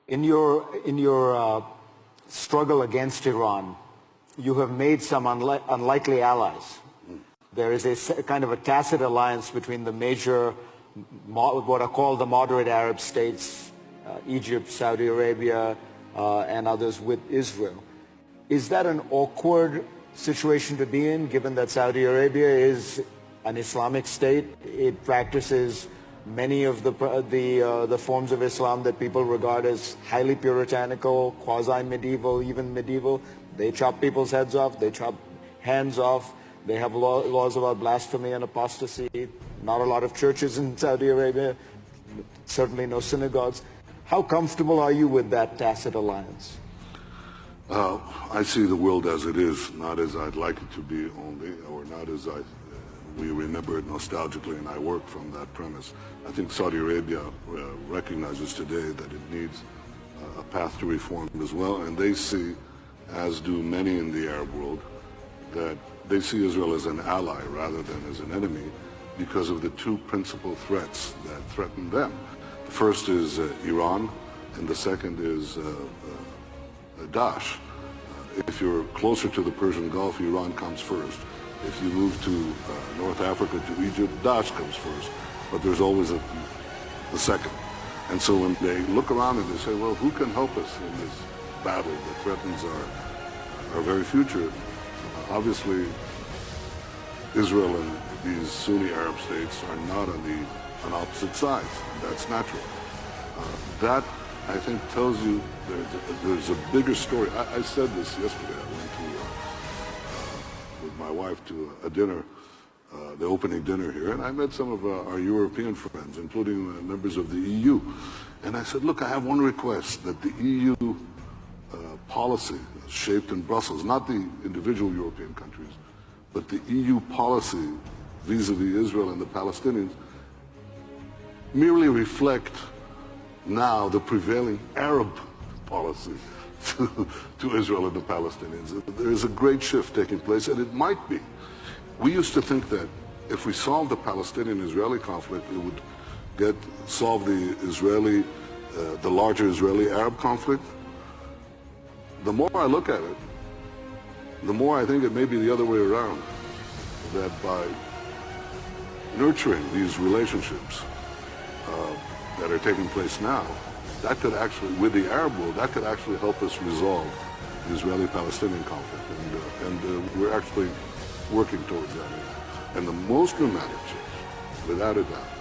In your struggle against Iran, you have made some unlikely allies. There is a kind of a tacit alliance between the major, what are called the moderate Arab states, Egypt, Saudi Arabia, and others with Israel. Is that an awkward situation to be in, given that Saudi Arabia is an Islamic state? It practices many of the forms of Islam that people regard as highly puritanical, quasi-medieval, even medieval. They chop people's heads off, they chop hands off, they have laws about blasphemy and apostasy, not a lot of churches in Saudi Arabia, certainly no synagogues. How comfortable are you with that tacit alliance? I see the world as it is, not as I'd like it to be only, or not as we remember it nostalgically, and I work from that premise. I think Saudi Arabia recognizes today that it needs a path to reform as well, and they see, as do many in the Arab world, that they see Israel as an ally rather than as an enemy because of the two principal threats that threaten them. The first is Iran, and the second is Daesh. If you're closer to the Persian Gulf, Iran comes first. If you move to North Africa, to Egypt, Daesh comes first. But there's always a second. And so when they look around and they say, well, who can help us in this battle that threatens our very future? Obviously, Israel and these Sunni Arab states are not on opposite sides. That's natural. That, I think, tells you there's a bigger story. I said this yesterday. I went with my wife to a dinner, the opening dinner here, and I met some of our European friends, including members of the EU. And I said, look, I have one request, that the EU policy shaped in Brussels, not the individual European countries, but the EU policy vis-a-vis Israel and the Palestinians merely reflect now the prevailing Arab policy to Israel and the Palestinians. There is a great shift taking place, and it might be. We used to think that if we solved the Palestinian-Israeli conflict, it would solve the larger Israeli-Arab conflict. The more I look at it, the more I think it may be the other way around, that by nurturing these relationships that are taking place now, that could actually, with the Arab world, that could actually help us resolve the Israeli-Palestinian conflict. And we're actually working towards that. And the most dramatic change, without a doubt,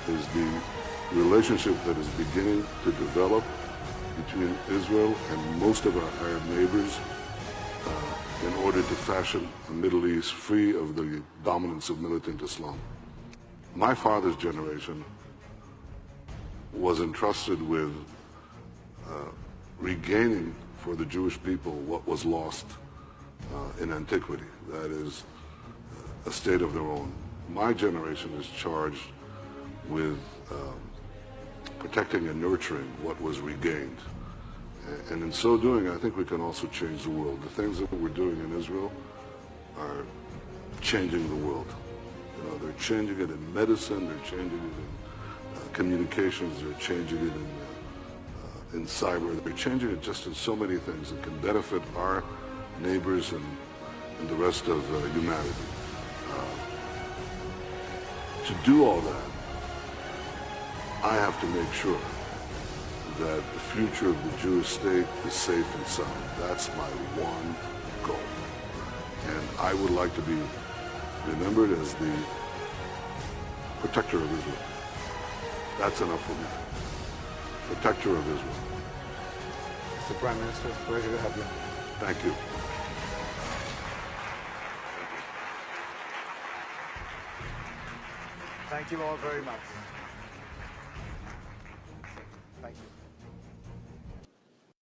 is the relationship that is beginning to develop between Israel and most of our Arab neighbors in order to fashion a Middle East free of the dominance of militant Islam. My father's generation was entrusted with regaining for the Jewish people what was lost in antiquity, that is, a state of their own. My generation is charged with protecting and nurturing what was regained. And in so doing, I think we can also change the world. The things that we're doing in Israel are changing the world. You know, they're changing it in medicine, they're changing it in communications, they're changing it in cyber, they're changing it just in so many things that can benefit our neighbors and the rest of humanity. To do all that, I have to make sure that the future of the Jewish state is safe and sound. That's my one goal. And I would like to be remembered as the protector of Israel. That's enough for me. Protector of Israel. Mr. Prime Minister, pleasure to have you. Thank you. Thank you all very much. Thank you.